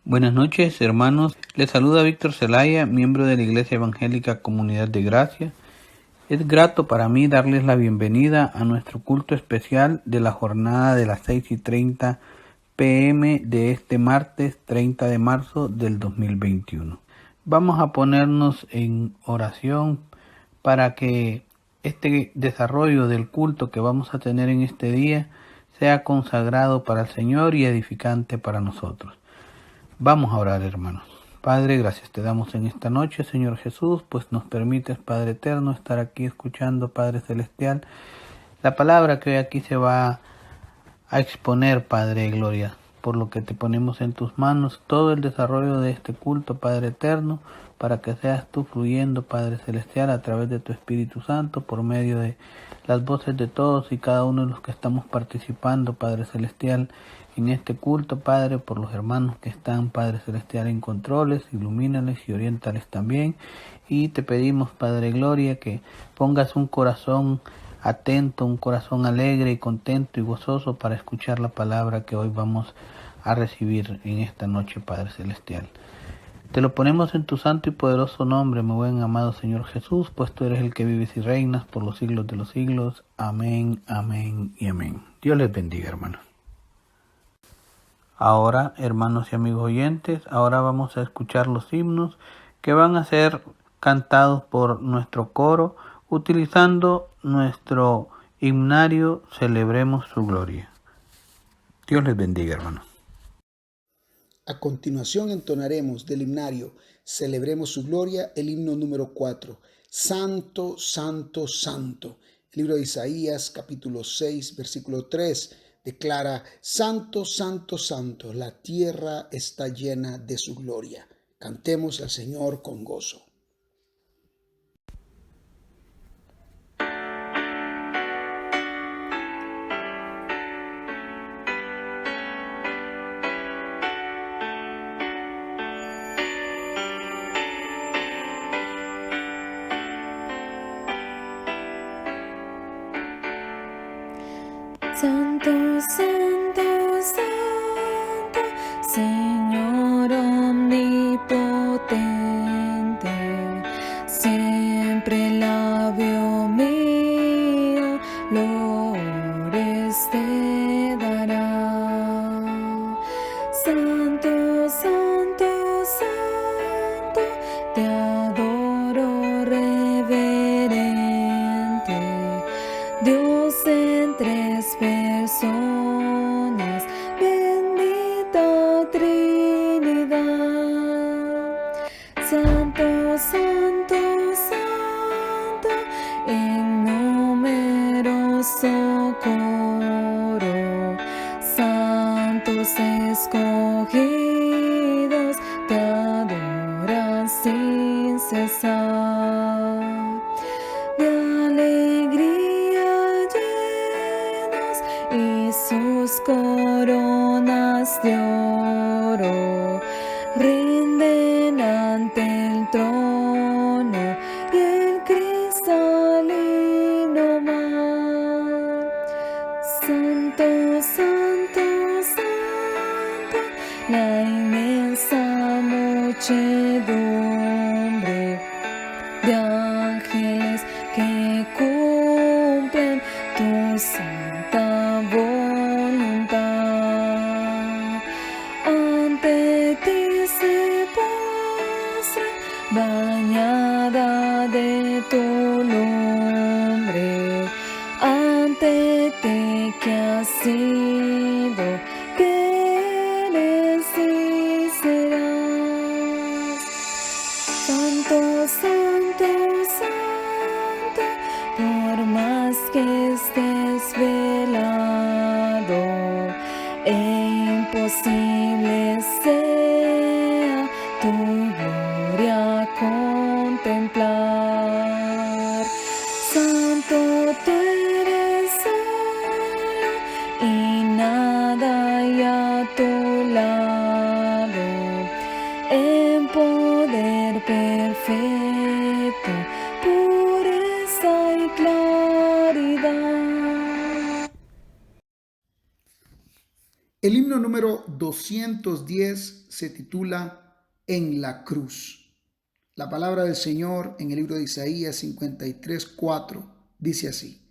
Buenas noches, hermanos. Les saluda Víctor Zelaya, miembro de la Iglesia Evangélica Comunidad de Gracia. Es grato para mí darles la bienvenida a nuestro culto especial de la jornada de las 6:30 p.m. de este martes 30 de marzo del 2021. Vamos a ponernos en oración para que este desarrollo del culto que vamos a tener en este día sea consagrado para el Señor y edificante para nosotros. Vamos a orar, hermanos. Padre, gracias te damos en esta noche, Señor Jesús, pues nos permites, Padre eterno, estar aquí escuchando, Padre celestial, la palabra que hoy aquí se va a exponer, Padre de gloria, por lo que te ponemos en tus manos todo el desarrollo de este culto, Padre eterno, para que seas tú fluyendo, Padre celestial, a través de tu Espíritu Santo, por medio de las voces de todos y cada uno de los que estamos participando, Padre celestial, en este culto, Padre, por los hermanos que están, Padre celestial, en controles, ilumínales y oriéntales también. Y te pedimos, Padre Gloria, que pongas un corazón atento, un corazón alegre y contento y gozoso para escuchar la palabra que hoy vamos a recibir en esta noche, Padre celestial. Te lo ponemos en tu santo y poderoso nombre, mi buen amado Señor Jesús, pues tú eres el que vives y reinas por los siglos de los siglos. Amén, amén y amén. Dios les bendiga, hermanos. Ahora, hermanos y amigos oyentes, ahora vamos a escuchar los himnos que van a ser cantados por nuestro coro utilizando nuestro himnario Celebremos su Gloria. Dios les bendiga, hermanos. A continuación entonaremos del himnario Celebremos su Gloria el himno número 4, Santo, Santo, Santo. El libro de Isaías, capítulo 6, versículo 3, declara: Santo, Santo, Santo, la tierra está llena de su gloria. Cantemos al Señor con gozo. Santo, Santo, Santo, Señor omnipotente, siempre el labio mío loores te dará. Santo, Santo, Santo, te adoro reverente, Dios en tres personas, bendita Trinidad. Santo, Santo, Santo, en numeroso coro, santos escogidos te adoran sin cesar. De alegría llenos y sus coronas de oro rinden ante el trono y el cristalino mar. Santo, Santo, Santo, la inmensa muchedumbre de ángeles que cumplen tu santa voluntad. Ante ti se postra, bañada de tu lumbre, ante ti que has sido, que eres y serás. Santo, Santo, Santo, por más que estés velado, imposible sea tu gloria contemplar. Santo, tú eres solo y nada hay a tu lado, en poder perfecto, pureza y claridad. El himno número 210 se titula En la cruz. La palabra del Señor en el libro de Isaías 53:4 dice así: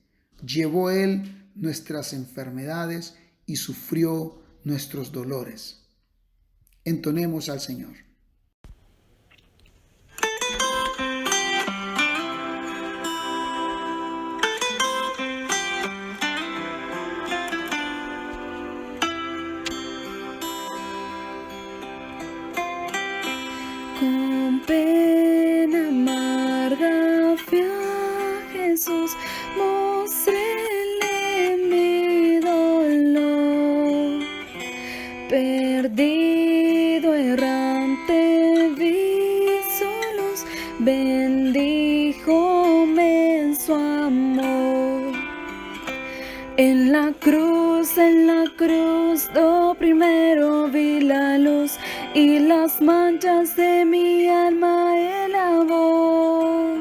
llevó Él nuestras enfermedades y sufrió nuestros dolores. Entonemos al Señor. Con pena amarga fui a Jesús, mostréle mi dolor. Perdido, errante, vi su luz, bendíjome en su amor. En la cruz, lo primero vi la luz, y las manchas de mi alma Él lavó.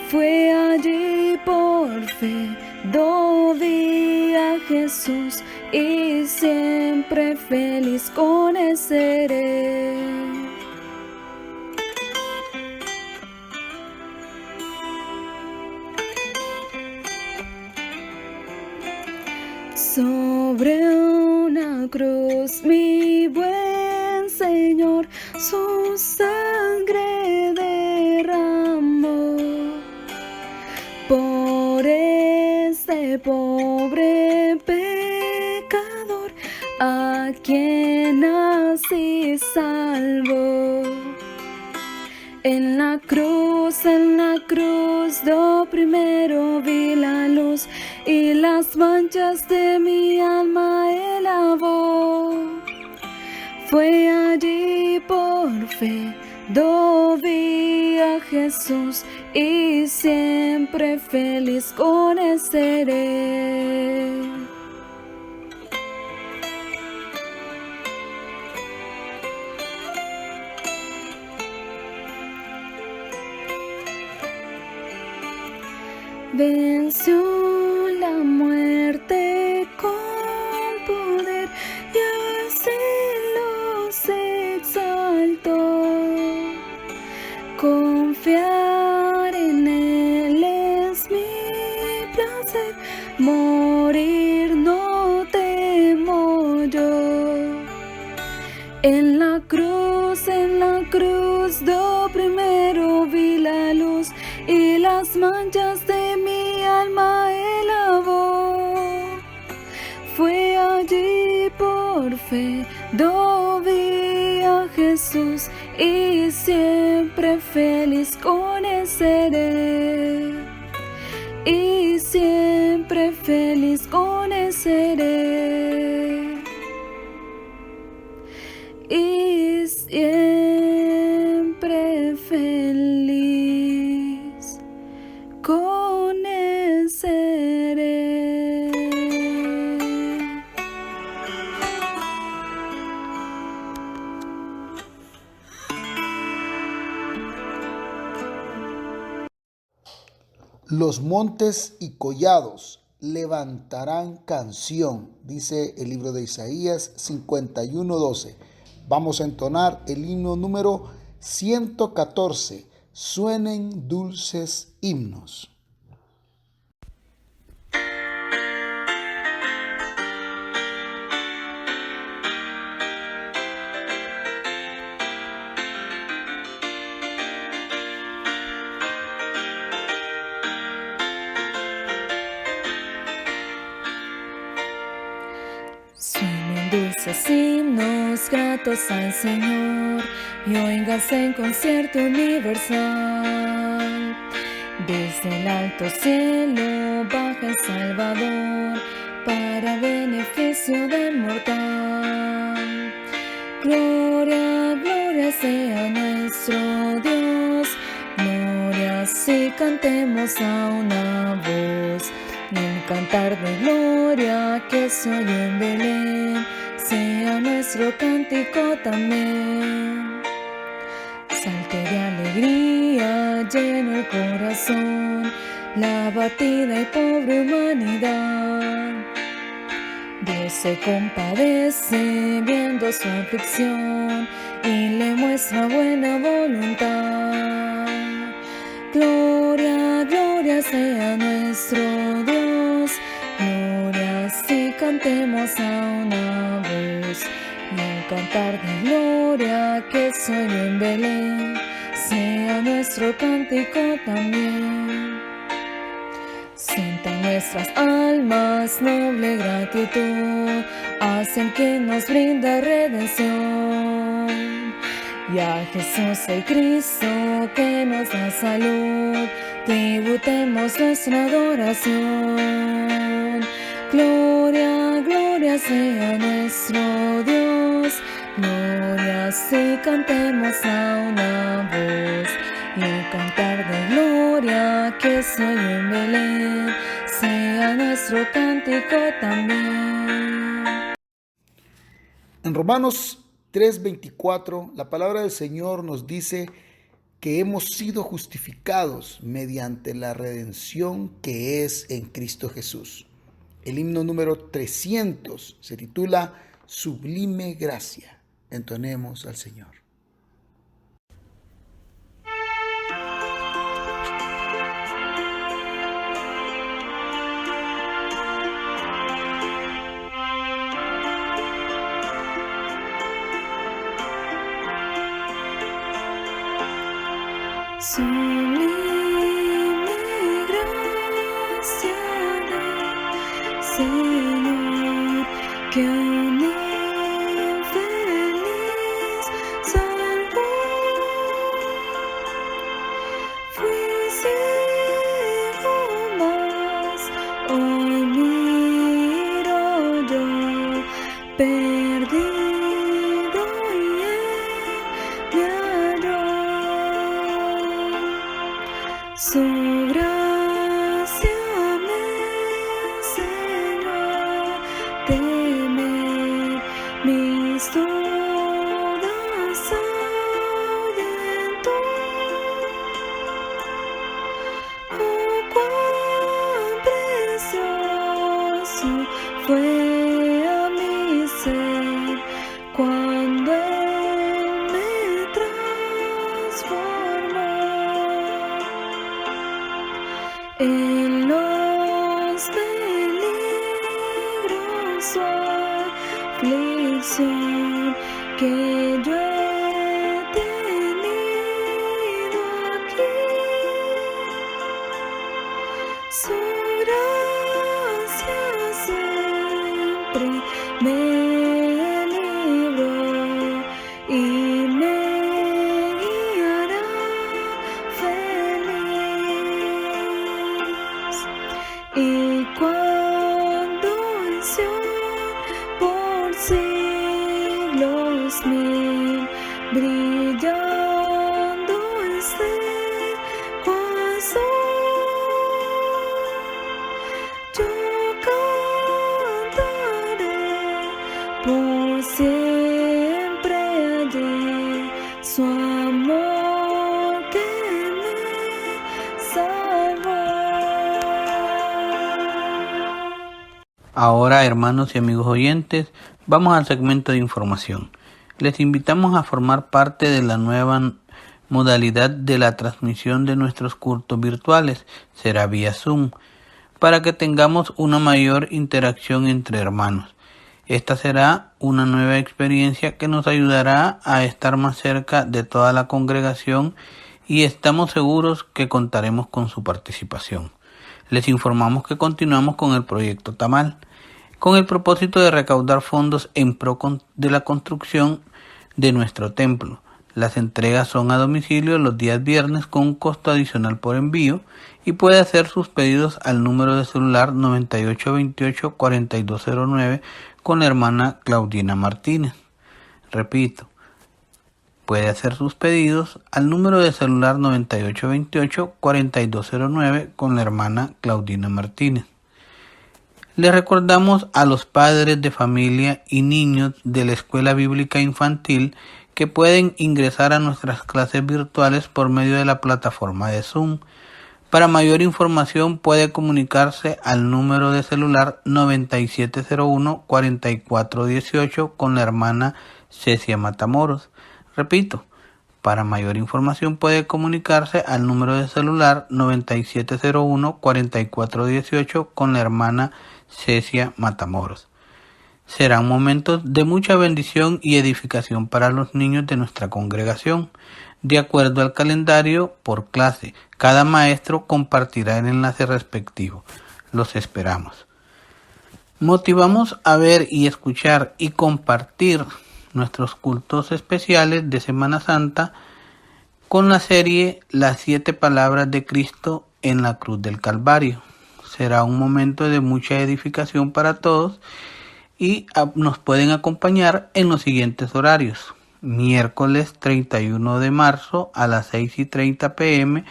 Fue allí por fe, do vi a Jesús, y siempre feliz con Él seré. Sobre una cruz mi buen Señor su sangre derramó por este pobre pecador, a quien así salvó. En la cruz, lo primero vi la luz, y las manchas de mi alma Él lavó. Fue allí por fe, do vi a Jesús, y siempre feliz con Él seré. Venció la muerte con poder, y al cielo se exaltó. Confiar en Él es mi placer, morir no temo yo. En la cruz, lo primero vi la luz, y las manchas de mi alma Él lavó. Fue allí por fe, do vi a Jesús, y siempre feliz con Él seré. Y siempre feliz con Él seré. Y siempre feliz con Él seré. Los montes y collados levantarán canción, dice el libro de Isaías 51:12. Vamos a entonar el himno número 114. Suenen dulces himnos. Suenen dulces himnos gratos al Señor, y oígase en concierto universal. Desde el alto cielo baja el Salvador, para beneficio del mortal. Gloria, gloria sea nuestro Dios, gloria si cantemos a una voz. Y el cantar de gloria que se oye en Belén sea nuestro cántico también. Salte de alegría lleno el corazón, la abatida y pobre humanidad. De Dios se compadece viendo su aflicción y le muestra buena voluntad. Gloria, gloria sea nuestro Dios, gloria si cantemos a una voz. Y el cantar de gloria que soy en Belén, sea nuestro cántico también. Sientan nuestras almas noble gratitud, hacen que nos brinda redención. Y a Jesús el Cristo que nos da salud, tributemos nuestra adoración. Gloria, gloria sea nuestro Dios, gloria si cantemos a una voz. Y el cantar de gloria que soy en Belén, sea nuestro cántico también. En Romanos 3:24, la palabra del Señor nos dice que hemos sido justificados mediante la redención que es en Cristo Jesús. El himno número 300 se titula Sublime Gracia. Entonemos al Señor. Sublime gracia del Señor, que un infeliz salvó. Fui ciego, mas hoy miro yo, perdido y él me halló. Su gracia me enseñó a temer, mis dudas ahuyentó. Oh, cuán precioso fue a mi ser cuando Él me transformó. En los peligros su aflicción que yo he tenido aquí, su gracia siempre me libró y me guiará feliz. Y cuando en Sion por siglos mil brillando esté cual sol, yo cantaré por siempre allí su amor que me salvó. Ahora, hermanos y amigos oyentes, vamos al segmento de información. Les invitamos a formar parte de la nueva modalidad de la transmisión de nuestros cultos virtuales. Será vía Zoom, para que tengamos una mayor interacción entre hermanos. Esta será una nueva experiencia que nos ayudará a estar más cerca de toda la congregación y estamos seguros que contaremos con su participación. Les informamos que continuamos con el proyecto Tamal, con el propósito de recaudar fondos en pro de la construcción de nuestro templo. Las entregas son a domicilio los días viernes con un costo adicional por envío y puede hacer sus pedidos al número de celular 9828-4209 con la hermana Claudina Martínez. Repito, puede hacer sus pedidos al número de celular 9828-4209 con la hermana Claudina Martínez. Le recordamos a los padres de familia y niños de la Escuela Bíblica Infantil que pueden ingresar a nuestras clases virtuales por medio de la plataforma de Zoom. Para mayor información puede comunicarse al número de celular 9701-4418 con la hermana Cecia Matamoros. Repito, para mayor información puede comunicarse al número de celular 9701-4418 con la hermana Cecia Matamoros. Serán momentos de mucha bendición y edificación para los niños de nuestra congregación. De acuerdo al calendario por clase, cada maestro compartirá el enlace respectivo. Los esperamos. Motivamos a ver y escuchar y compartir nuestros cultos especiales de Semana Santa con la serie Las 7 Palabras de Cristo en la Cruz del Calvario. Será un momento de mucha edificación para todos y nos pueden acompañar en los siguientes horarios. Miércoles 31 de marzo a las 6:30 p.m.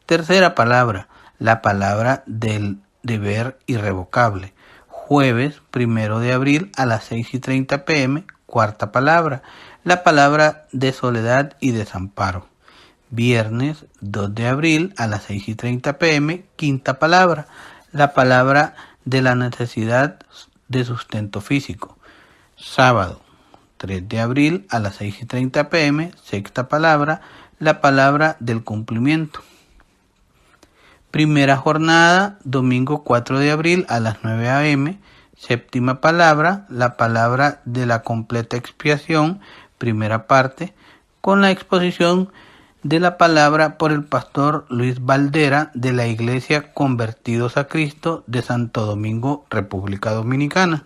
Tercera palabra, la palabra del deber irrevocable. Jueves 1 de abril a las 6:30 p.m. Cuarta palabra, la palabra de soledad y desamparo. Viernes 2 de abril a las 6:30 p.m. Quinta palabra, la palabra de la necesidad de sustento físico. Sábado 3 de abril a las 6:30 p.m. Sexta palabra, la palabra del cumplimiento. Primera jornada, domingo 4 de abril a las 9 a.m. Séptima palabra, la palabra de la completa expiación, primera parte, con la exposición de la palabra por el pastor Luis Valdera de la Iglesia Convertidos a Cristo de Santo Domingo, República Dominicana.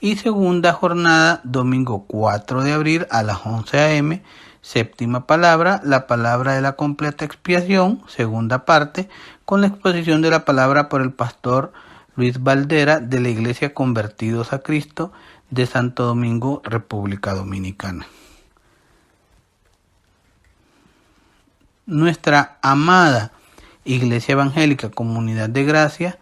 Y segunda jornada, domingo 4 de abril a las 11 a.m., séptima palabra, la palabra de la completa expiación, segunda parte, con la exposición de la palabra por el pastor Luis Valdera de la Iglesia Convertidos a Cristo de Santo Domingo, República Dominicana. Nuestra amada Iglesia Evangélica Comunidad de Gracia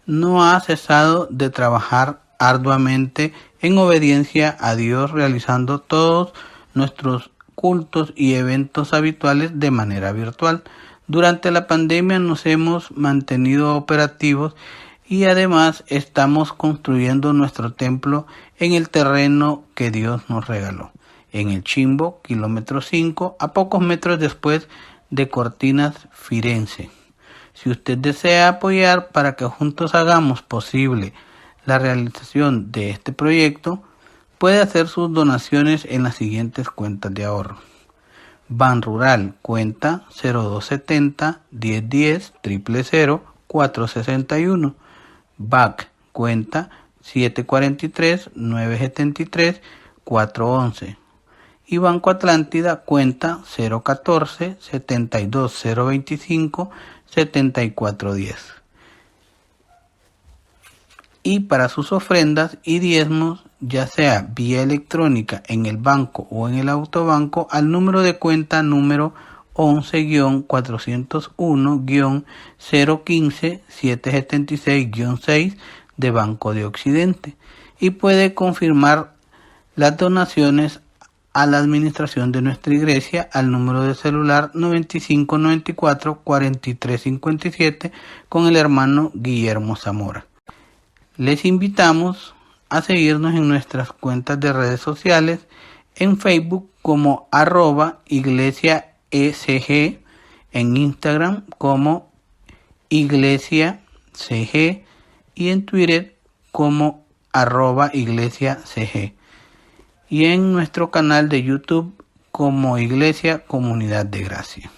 no ha cesado de trabajar arduamente en obediencia a Dios, realizando todos nuestros cultos y eventos habituales de manera virtual. Durante la pandemia nos hemos mantenido operativos y además estamos construyendo nuestro templo en el terreno que Dios nos regaló, en el Chimbo, kilómetro 5, a pocos metros después de Cortinas, Firenze. Si usted desea apoyar para que juntos hagamos posible la realización de este proyecto, puede hacer sus donaciones en las siguientes cuentas de ahorro. Banrural, cuenta 0270 1010 000 461. BAC, cuenta 743 973 411. Y Banco Atlántida, cuenta 014 72 025 7410. Y para sus ofrendas y diezmos, ya sea vía electrónica en el banco o en el autobanco, al número de cuenta número 11-401-015-776-6 de Banco de Occidente, y puede confirmar las donaciones a la administración de nuestra iglesia al número de celular 9594-4357 con el hermano Guillermo Zamora. Les invitamos a seguirnos en nuestras cuentas de redes sociales, en Facebook como @iglesiaecg, en Instagram como iglesiacg y en Twitter como @iglesiacg, y en nuestro canal de YouTube como Iglesia Comunidad de Gracia.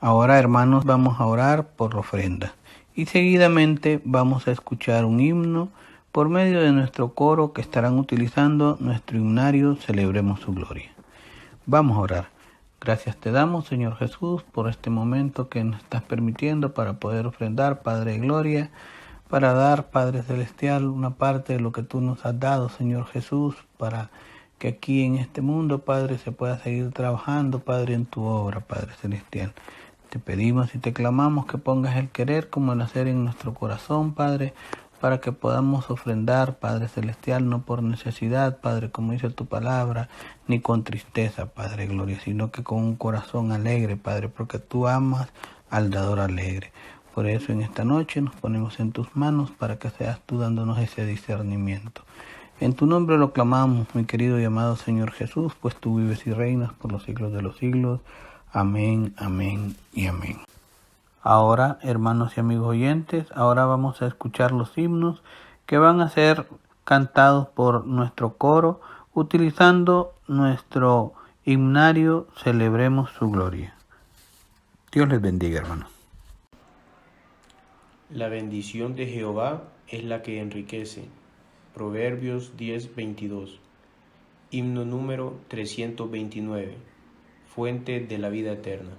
Ahora, hermanos, vamos a orar por la ofrenda y seguidamente vamos a escuchar un himno por medio de nuestro coro que estarán utilizando nuestro himnario Celebremos su Gloria. Vamos a orar. Gracias te damos, Señor Jesús, por este momento que nos estás permitiendo para poder ofrendar, Padre de Gloria, para dar, Padre Celestial, una parte de lo que tú nos has dado, Señor Jesús, para que aquí en este mundo, Padre, se pueda seguir trabajando, Padre, en tu obra, Padre Celestial. Te pedimos y te clamamos que pongas el querer como el hacer en nuestro corazón, Padre, para que podamos ofrendar, Padre Celestial, no por necesidad, Padre, como dice tu palabra, ni con tristeza, Padre Gloria, sino que con un corazón alegre, Padre, porque tú amas al dador alegre. Por eso en esta noche nos ponemos en tus manos para que seas tú dándonos ese discernimiento. En tu nombre lo clamamos, mi querido y amado Señor Jesús, pues tú vives y reinas por los siglos de los siglos. Amén, amén y amén. Ahora, hermanos y amigos oyentes, ahora vamos a escuchar los himnos que van a ser cantados por nuestro coro, utilizando nuestro himnario Celebremos su Gloria. Dios les bendiga, hermanos. La bendición de Jehová es la que enriquece. Proverbios 10:22. Himno número 329. Fuente de la vida eterna.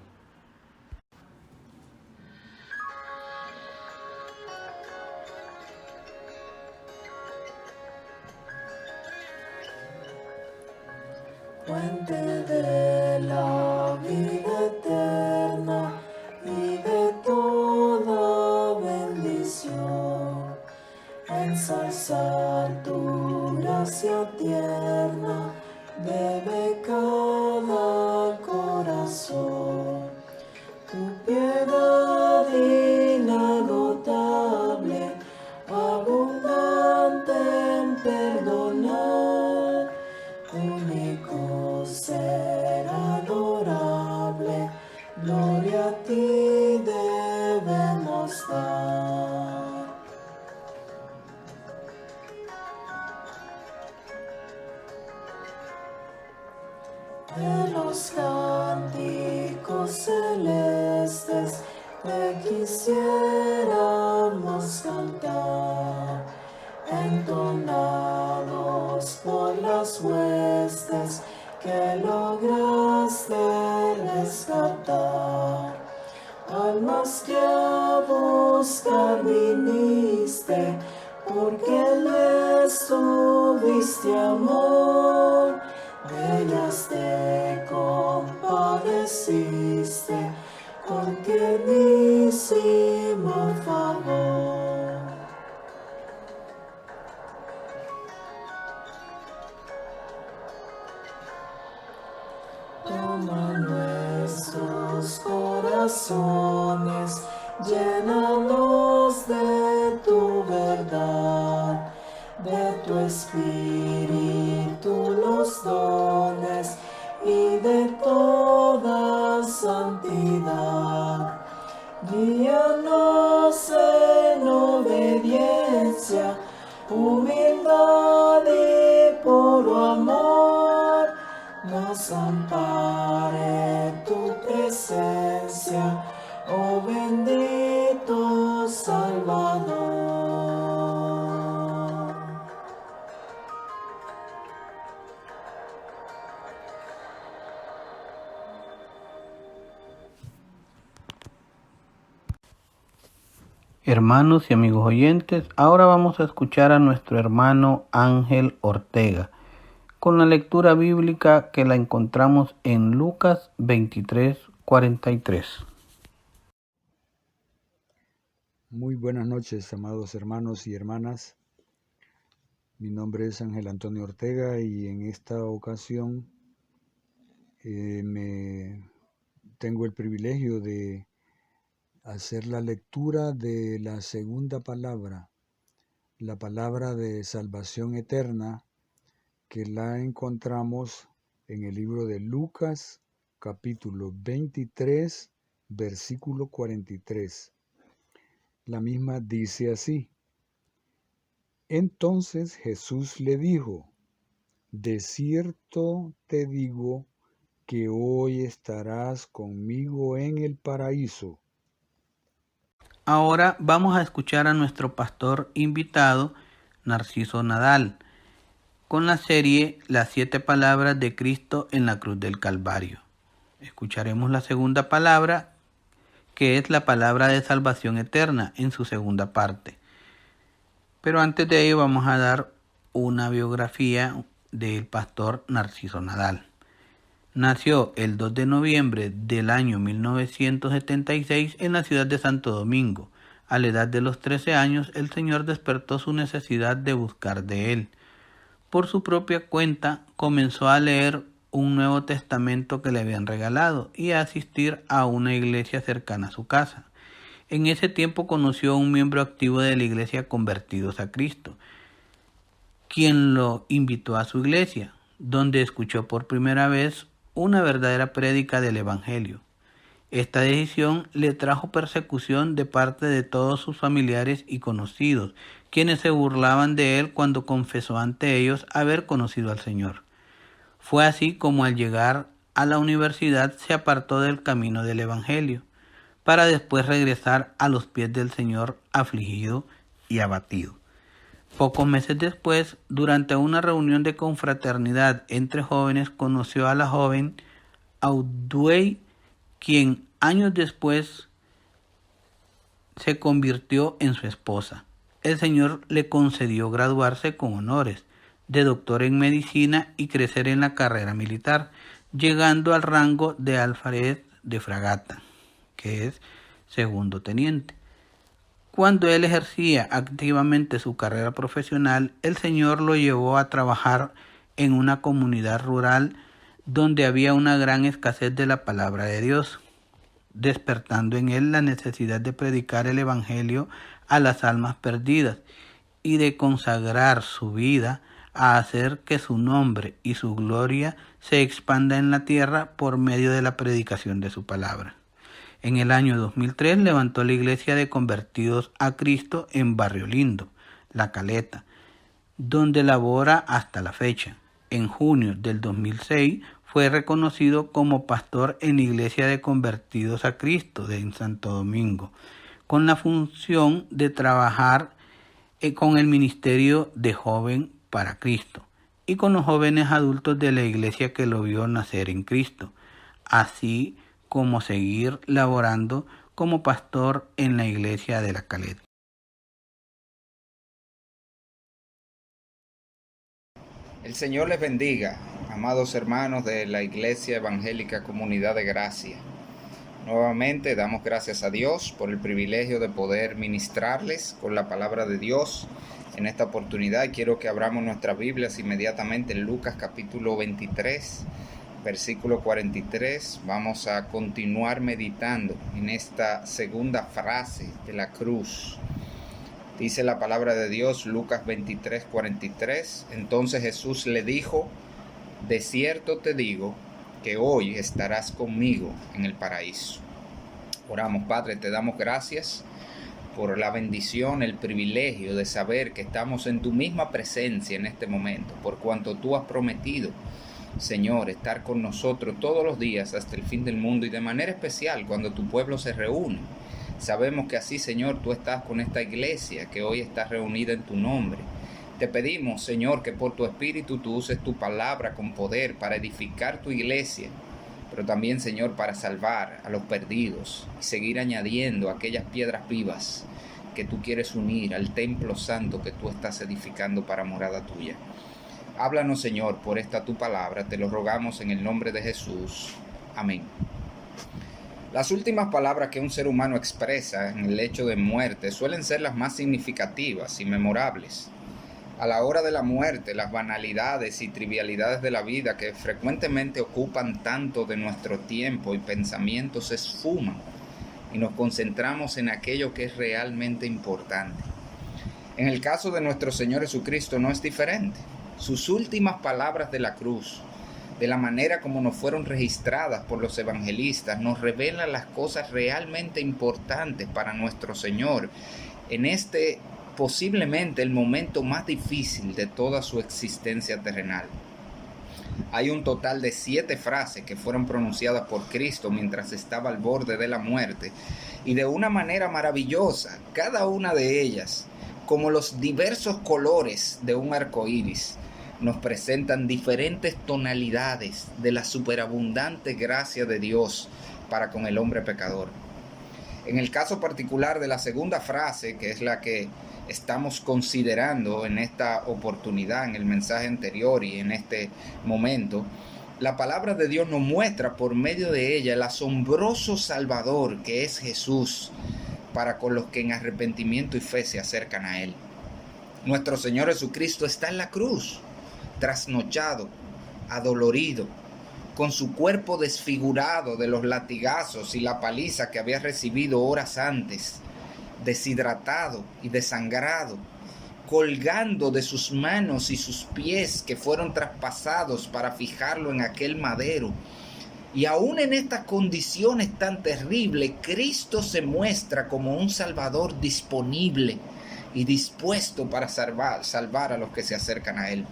Fuente de la vida eterna y de toda bendición, ensalzar tu gracia tierna debe cada corazón. Tu piedad inagotable, abundante en perdonar, único ser adorable, gloria a ti debemos dar. De los cánticos celestes te quisiéramos cantar, entonados por las huestes que lograste rescatar. Almas que a buscar viniste, porque les tuviste amor, de ellas te compadeciste con tiernísimo favor. Toma nuestros corazones, llénalos de tu verdad, de tu espíritu los dones y de toda santidad. Guíanos en obediencia, humildad y puro amor. Nos ampare tu presencia, oh bendito Salvador. Hermanos y amigos oyentes, ahora vamos a escuchar a nuestro hermano Ángel Ortega con la lectura bíblica que la encontramos en Lucas 23:43. Muy buenas noches, amados hermanos y hermanas. Mi nombre es Ángel Antonio Ortega y en esta ocasión tengo el privilegio de hacer la lectura de la segunda palabra, la palabra de salvación eterna, que la encontramos en el libro de Lucas, capítulo 23, versículo 43. La misma dice así: Entonces Jesús le dijo: De cierto te digo que hoy estarás conmigo en el paraíso. Ahora vamos a escuchar a nuestro pastor invitado, Narciso Nadal, con la serie Las 7 palabras de Cristo en la cruz del Calvario. Escucharemos la segunda palabra, que es la palabra de salvación eterna, en su segunda parte. Pero antes de ello vamos a dar una biografía del pastor Narciso Nadal. Nació el 2 de noviembre del año 1976 en la ciudad de Santo Domingo. A la edad de los 13 años, el Señor despertó su necesidad de buscar de Él. Por su propia cuenta, comenzó a leer un Nuevo Testamento que le habían regalado y a asistir a una iglesia cercana a su casa. En ese tiempo conoció a un miembro activo de la iglesia Convertidos a Cristo, quien lo invitó a su iglesia, donde escuchó por primera vez una verdadera prédica del Evangelio. Esta decisión le trajo persecución de parte de todos sus familiares y conocidos, quienes se burlaban de él cuando confesó ante ellos haber conocido al Señor. Fue así como al llegar a la universidad se apartó del camino del Evangelio, para después regresar a los pies del Señor afligido y abatido. Pocos meses después, durante una reunión de confraternidad entre jóvenes, conoció a la joven Audrey, quien años después se convirtió en su esposa. El Señor le concedió graduarse con honores de doctor en medicina y crecer en la carrera militar, llegando al rango de alférez de fragata, que es segundo teniente. Cuando él ejercía activamente su carrera profesional, el Señor lo llevó a trabajar en una comunidad rural donde había una gran escasez de la palabra de Dios, despertando en él la necesidad de predicar el Evangelio a las almas perdidas y de consagrar su vida a hacer que su nombre y su gloria se expanda en la tierra por medio de la predicación de su palabra. En el año 2003 levantó la iglesia de Convertidos a Cristo en Barrio Lindo, La Caleta, donde labora hasta la fecha. En junio del 2006 fue reconocido como pastor en la iglesia de Convertidos a Cristo en Santo Domingo, con la función de trabajar con el ministerio de Joven para Cristo y con los jóvenes adultos de la iglesia que lo vio nacer en Cristo, así como seguir laborando como pastor en la iglesia de La Caleta. El Señor les bendiga, amados hermanos de la Iglesia Evangélica Comunidad de Gracia. Nuevamente damos gracias a Dios por el privilegio de poder ministrarles con la palabra de Dios. En esta oportunidad quiero que abramos nuestras Biblias inmediatamente en Lucas capítulo 23, versículo 43. Vamos a continuar meditando en esta segunda frase de la cruz. Dice la palabra de Dios, Lucas 23, 43. Entonces Jesús le dijo: de cierto te digo que hoy estarás conmigo en el paraíso. Oramos. Padre, te damos gracias por la bendición, el privilegio de saber que estamos en tu misma presencia en este momento, por cuanto tú has prometido, Señor, estar con nosotros todos los días hasta el fin del mundo y de manera especial cuando tu pueblo se reúne. Sabemos que así, Señor, tú estás con esta iglesia que hoy está reunida en tu nombre. Te pedimos, Señor, que por tu Espíritu tú uses tu palabra con poder para edificar tu iglesia, pero también, Señor, para salvar a los perdidos y seguir añadiendo aquellas piedras vivas que tú quieres unir al templo santo que tú estás edificando para morada tuya. Háblanos, Señor, por esta tu palabra, te lo rogamos en el nombre de Jesús. Amén. Las últimas palabras que un ser humano expresa en el lecho de muerte suelen ser las más significativas y memorables. A la hora de la muerte, las banalidades y trivialidades de la vida que frecuentemente ocupan tanto de nuestro tiempo y pensamientos se esfuman y nos concentramos en aquello que es realmente importante. En el caso de nuestro Señor Jesucristo no es diferente. Sus últimas palabras de la cruz, de la manera como nos fueron registradas por los evangelistas, nos revelan las cosas realmente importantes para nuestro Señor en este posiblemente el momento más difícil de toda su existencia terrenal. Hay un total de 7 frases que fueron pronunciadas por Cristo mientras estaba al borde de la muerte, y de una manera maravillosa, cada una de ellas, como los diversos colores de un arco iris, nos presentan diferentes tonalidades de la superabundante gracia de Dios para con el hombre pecador. En el caso particular de la segunda frase, que es la que estamos considerando en esta oportunidad, en el mensaje anterior y en este momento, la palabra de Dios nos muestra por medio de ella el asombroso Salvador que es Jesús para con los que en arrepentimiento y fe se acercan a Él. Nuestro Señor Jesucristo está en la cruz, trasnochado, adolorido, con su cuerpo desfigurado de los latigazos y la paliza que había recibido horas antes, deshidratado y desangrado, colgando de sus manos y sus pies que fueron traspasados para fijarlo en aquel madero. Y aún en estas condiciones tan terribles, Cristo se muestra como un Salvador disponible y dispuesto para salvar a los que se acercan a Él.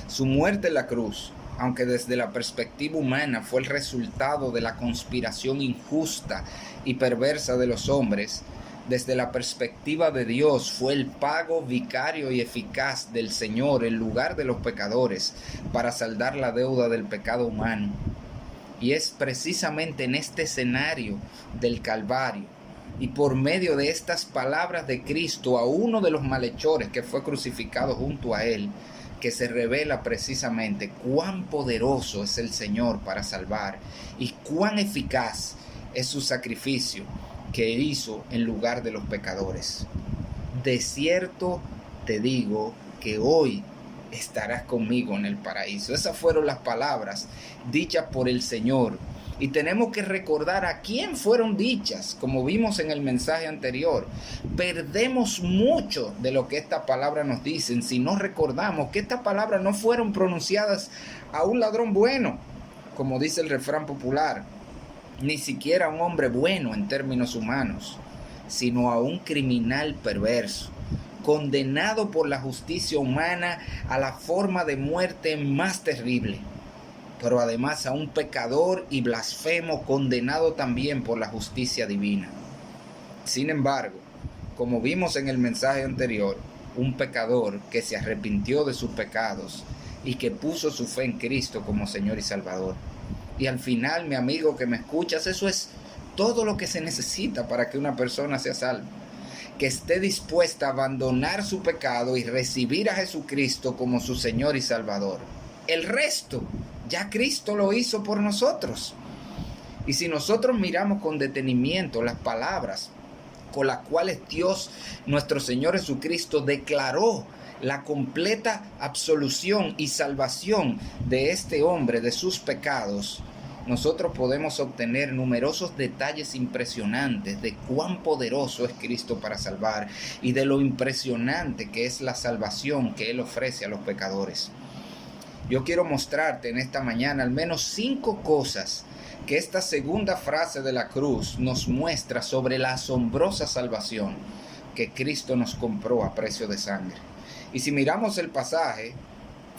Su muerte en la cruz, aunque desde la perspectiva humana fue el resultado de la conspiración injusta y perversa de los hombres, desde la perspectiva de Dios fue el pago vicario y eficaz del Señor en lugar de los pecadores para saldar la deuda del pecado humano. Y es precisamente en este escenario del Calvario y por medio de estas palabras de Cristo a uno de los malhechores que fue crucificado junto a Él, que se revela precisamente cuán poderoso es el Señor para salvar y cuán eficaz es su sacrificio que hizo en lugar de los pecadores. De cierto te digo que hoy estarás conmigo en el paraíso. Esas fueron las palabras dichas por el Señor. Y tenemos que recordar a quién fueron dichas, como vimos en el mensaje anterior. Perdemos mucho de lo que esta palabra nos dice si no recordamos que estas palabras no fueron pronunciadas a un ladrón bueno, como dice el refrán popular, ni siquiera a un hombre bueno en términos humanos, sino a un criminal perverso, condenado por la justicia humana a la forma de muerte más terrible, pero además a un pecador y blasfemo condenado también por la justicia divina. Sin embargo, como vimos en el mensaje anterior, un pecador que se arrepintió de sus pecados y que puso su fe en Cristo como Señor y Salvador. Y al final, mi amigo que me escuchas, eso es todo lo que se necesita para que una persona sea salva. Que esté dispuesta a abandonar su pecado y recibir a Jesucristo como su Señor y Salvador. El resto, ya Cristo lo hizo por nosotros. Y si nosotros miramos con detenimiento las palabras con las cuales Dios, nuestro Señor Jesucristo, declaró la completa absolución y salvación de este hombre de sus pecados, nosotros podemos obtener numerosos detalles impresionantes de cuán poderoso es Cristo para salvar y de lo impresionante que es la salvación que Él ofrece a los pecadores. Yo quiero mostrarte en esta mañana al menos 5 cosas que esta segunda frase de la cruz nos muestra sobre la asombrosa salvación que Cristo nos compró a precio de sangre. Y si miramos el pasaje,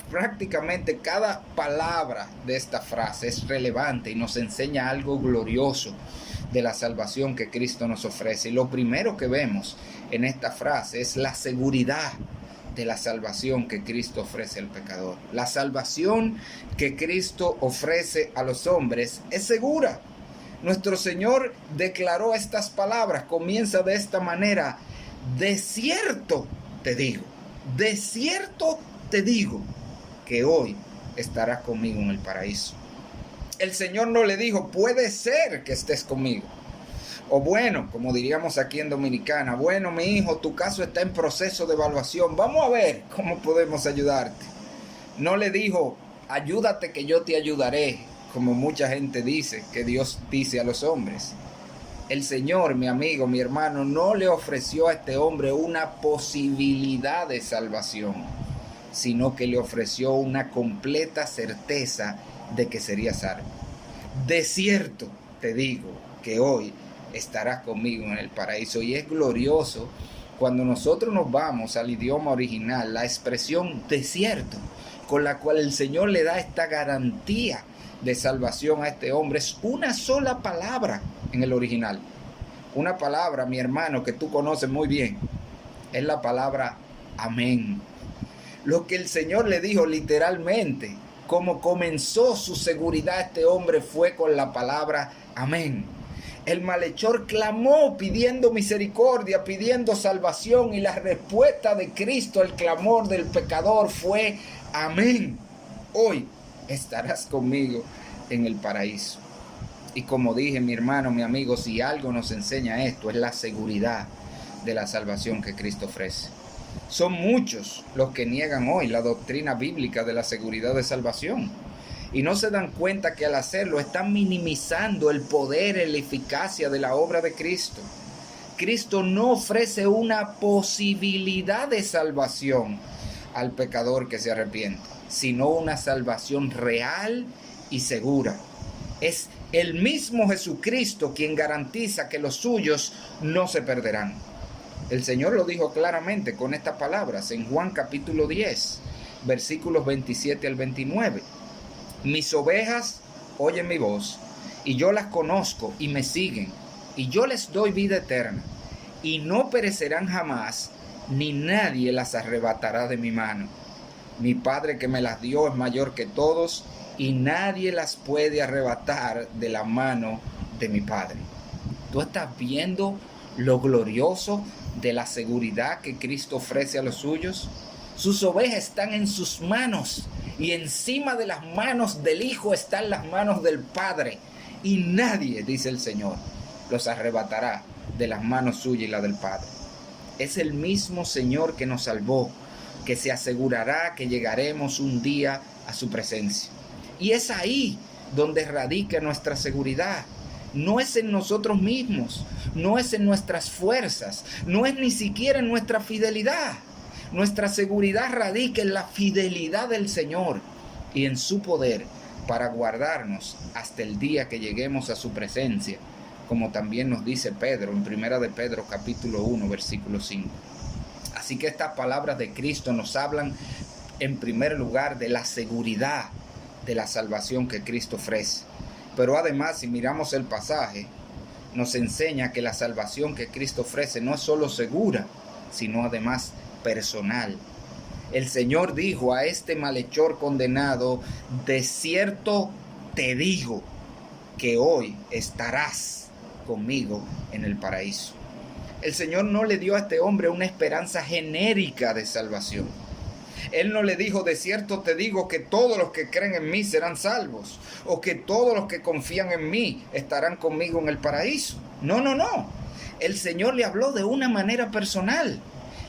prácticamente cada palabra de esta frase es relevante y nos enseña algo glorioso de la salvación que Cristo nos ofrece. Y lo primero que vemos en esta frase es la seguridad de la salvación que Cristo ofrece al pecador. La salvación que Cristo ofrece a los hombres es segura. Nuestro Señor declaró estas palabras, comienza de esta manera: de cierto te digo, de cierto te digo, que hoy estarás conmigo en el paraíso. El Señor no le dijo, puede ser que estés conmigo. O bueno, como diríamos aquí en Dominicana, bueno, mi hijo, tu caso está en proceso de evaluación. Vamos a ver cómo podemos ayudarte. No le dijo, ayúdate que yo te ayudaré, como mucha gente dice, que Dios dice a los hombres. El Señor, mi amigo, mi hermano, no le ofreció a este hombre una posibilidad de salvación, sino que le ofreció una completa certeza de que sería salvo. De cierto te digo que hoy estarás conmigo en el paraíso. Y es glorioso cuando nosotros nos vamos al idioma original, la expresión de cierto, con la cual el Señor le da esta garantía de salvación a este hombre, es una sola palabra en el original. Una palabra, mi hermano, que tú conoces muy bien, es la palabra amén. Lo que el Señor le dijo literalmente, como comenzó su seguridad a este hombre, fue con la palabra amén. El malhechor clamó pidiendo misericordia, pidiendo salvación, y la respuesta de Cristo al clamor del pecador fue amén. Hoy estarás conmigo en el paraíso. Y como dije, mi hermano, mi amigo, si algo nos enseña esto, es la seguridad de la salvación que Cristo ofrece. Son muchos los que niegan hoy la doctrina bíblica de la seguridad de salvación. y no se dan cuenta que al hacerlo están minimizando el poder y la eficacia de la obra de Cristo. Cristo no ofrece una posibilidad de salvación al pecador que se arrepiente, sino una salvación real y segura. Es el mismo Jesucristo quien garantiza que los suyos no se perderán. El Señor lo dijo claramente con estas palabras en Juan capítulo 10, versículos 27 al 29. Mis ovejas oyen mi voz, y yo las conozco y me siguen, y yo les doy vida eterna, y no perecerán jamás, ni nadie las arrebatará de mi mano. Mi Padre que me las dio es mayor que todos, y nadie las puede arrebatar de la mano de mi Padre. ¿Tú estás viendo lo glorioso de la seguridad que Cristo ofrece a los suyos? Sus ovejas están en sus manos, y encima de las manos del Hijo están las manos del Padre, y nadie, dice el Señor, los arrebatará de las manos suyas y la del Padre. Es el mismo Señor que nos salvó, que se asegurará que llegaremos un día a su presencia. Y es ahí donde radica nuestra seguridad. No es en nosotros mismos, no es en nuestras fuerzas, no es ni siquiera en nuestra fidelidad. Nuestra seguridad radica en la fidelidad del Señor y en su poder para guardarnos hasta el día que lleguemos a su presencia, como también nos dice Pedro en 1 de Pedro capítulo 1 versículo 5. Así que estas palabras de Cristo nos hablan en primer lugar de la seguridad de la salvación que Cristo ofrece. Pero además, si miramos el pasaje, nos enseña que la salvación que Cristo ofrece no es solo segura, sino además personal. El Señor dijo a este malhechor condenado: de cierto te digo que hoy estarás conmigo en el paraíso. El Señor no le dio a este hombre una esperanza genérica de salvación. Él no le dijo: de cierto te digo que todos los que creen en mí serán salvos, o que todos los que confían en mí estarán conmigo en el paraíso. No. El Señor le habló de una manera personal.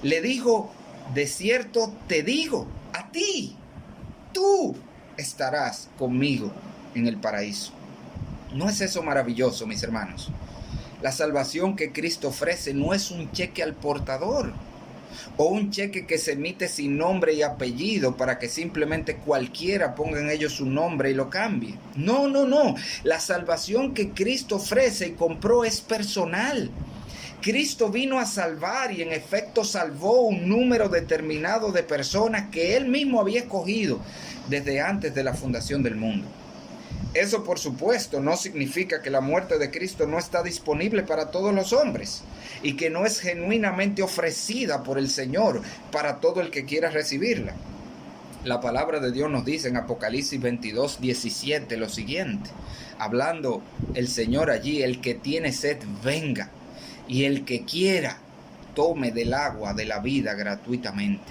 Le dijo: de cierto te digo, a ti, tú estarás conmigo en el paraíso. ¿No es eso maravilloso, mis hermanos? La salvación que Cristo ofrece no es un cheque al portador, o un cheque que se emite sin nombre y apellido para que simplemente cualquiera ponga en ello su nombre y lo cambie. No. La salvación que Cristo ofrece y compró es personal. Cristo vino a salvar y en efecto salvó un número determinado de personas que Él mismo había escogido desde antes de la fundación del mundo. Eso, por supuesto, no significa que la muerte de Cristo no está disponible para todos los hombres y que no es genuinamente ofrecida por el Señor para todo el que quiera recibirla. La palabra de Dios nos dice en Apocalipsis 22:17 lo siguiente, hablando el Señor allí: el que tiene sed, venga, y el que quiera, tome del agua de la vida gratuitamente.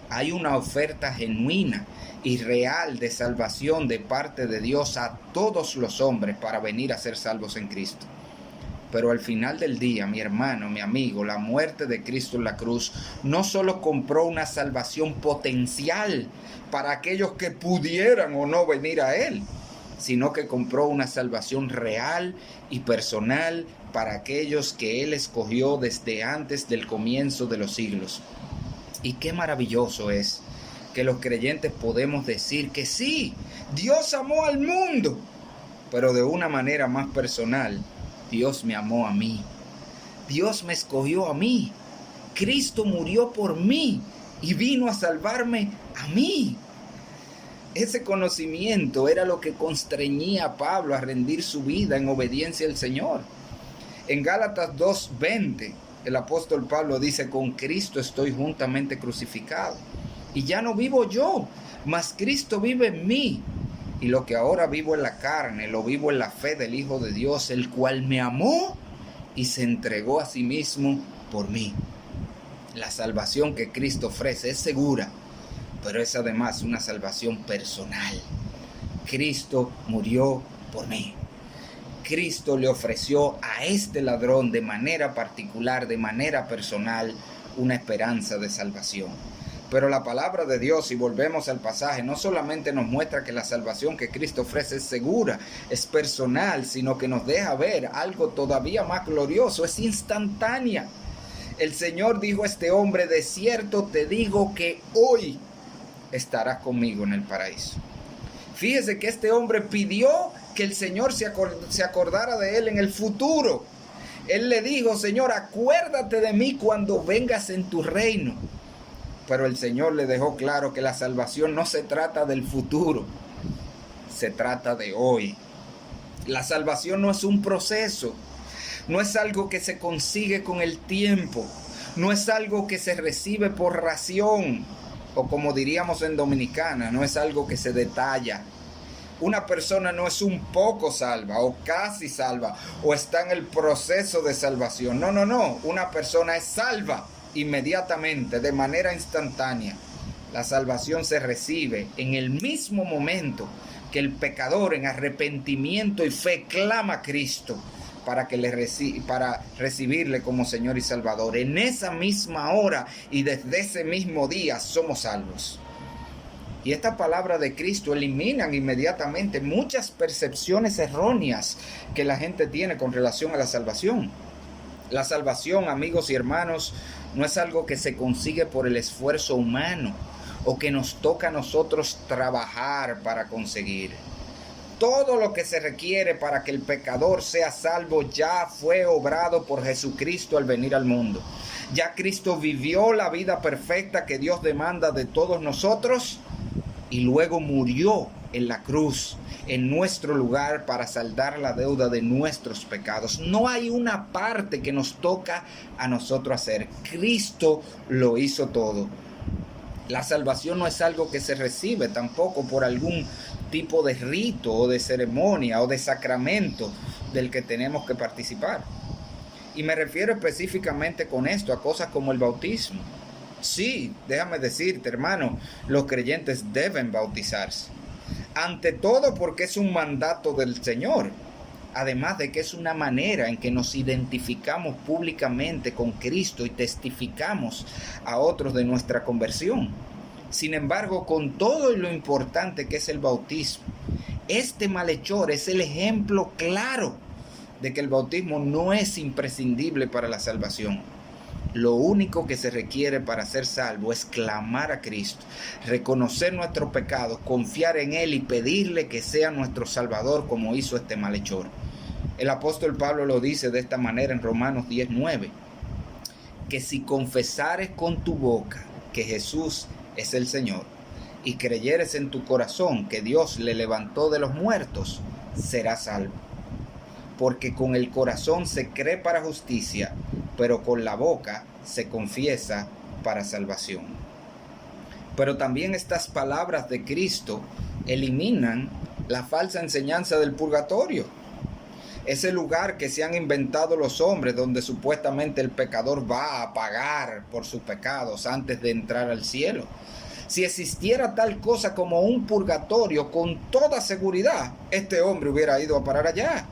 Hay una oferta genuina y real de salvación de parte de Dios a todos los hombres para venir a ser salvos en Cristo. Pero al final del día, mi hermano, mi amigo, la muerte de Cristo en la cruz no solo compró una salvación potencial para aquellos que pudieran o no venir a Él, sino que compró una salvación real y personal para aquellos que Él escogió desde antes del comienzo de los siglos. Y qué maravilloso es que los creyentes podemos decir que sí, Dios amó al mundo, pero de una manera más personal. Dios me amó a mí, Dios me escogió a mí, Cristo murió por mí y vino a salvarme a mí. Ese conocimiento era lo que constreñía a Pablo a rendir su vida en obediencia al Señor. En Gálatas 2:20, el apóstol Pablo dice: con Cristo estoy juntamente crucificado, y ya no vivo yo, mas Cristo vive en mí. Y lo que ahora vivo en la carne, lo vivo en la fe del Hijo de Dios, el cual me amó y se entregó a sí mismo por mí. La salvación que Cristo ofrece es segura, pero es además una salvación personal. Cristo murió por mí. Cristo le ofreció a este ladrón de manera particular, de manera personal, una esperanza de salvación. Pero la palabra de Dios, si volvemos al pasaje, no solamente nos muestra que la salvación que Cristo ofrece es segura, es personal, sino que nos deja ver algo todavía más glorioso, es instantánea. El Señor dijo a este hombre: de cierto te digo que hoy estarás conmigo en el paraíso. Fíjese que este hombre pidió que el Señor se acordara de él en el futuro. Él le dijo: Señor, acuérdate de mí cuando vengas en tu reino. Pero el Señor le dejó claro que la salvación no se trata del futuro, se trata de hoy. La salvación no es un proceso, no es algo que se consigue con el tiempo, no es algo que se recibe por ración, o como diríamos en Dominicana, no es algo que se detalla. Una persona no es un poco salva o casi salva o está en el proceso de salvación. No. Una persona es salva inmediatamente, de manera instantánea. La salvación se recibe en el mismo momento que el pecador en arrepentimiento y fe clama a Cristo para recibirle como Señor y Salvador. En esa misma hora y desde ese mismo día somos salvos. Y esta palabra de Cristo eliminan inmediatamente muchas percepciones erróneas que la gente tiene con relación a la salvación. La salvación, amigos y hermanos, no es algo que se consigue por el esfuerzo humano o que nos toca a nosotros trabajar para conseguir. Todo lo que se requiere para que el pecador sea salvo ya fue obrado por Jesucristo al venir al mundo. Ya Cristo vivió la vida perfecta que Dios demanda de todos nosotros y luego murió en la cruz en nuestro lugar para saldar la deuda de nuestros pecados. No hay una parte que nos toca a nosotros hacer. Cristo lo hizo todo. La salvación no es algo que se recibe tampoco por algún tipo de rito o de ceremonia o de sacramento del que tenemos que participar. Y me refiero específicamente con esto a cosas como el bautismo. Sí, déjame decirte, hermano, los creyentes deben bautizarse. Ante todo porque es un mandato del Señor. Además de que es una manera en que nos identificamos públicamente con Cristo y testificamos a otros de nuestra conversión. Sin embargo, con todo y lo importante que es el bautismo, este malhechor es el ejemplo claro de que el bautismo no es imprescindible para la salvación. Lo único que se requiere para ser salvo es clamar a Cristo, reconocer nuestro pecado, confiar en Él y pedirle que sea nuestro Salvador, como hizo este malhechor. El apóstol Pablo lo dice de esta manera en Romanos 10:9, que si confesares con tu boca que Jesús es el Señor y creyeres en tu corazón que Dios le levantó de los muertos, serás salvo. Porque con el corazón se cree para justicia, pero con la boca se confiesa para salvación. Pero también estas palabras de Cristo eliminan la falsa enseñanza del purgatorio. Ese lugar que se han inventado los hombres donde supuestamente el pecador va a pagar por sus pecados antes de entrar al cielo. Si existiera tal cosa como un purgatorio, con toda seguridad, este hombre hubiera ido a parar allá.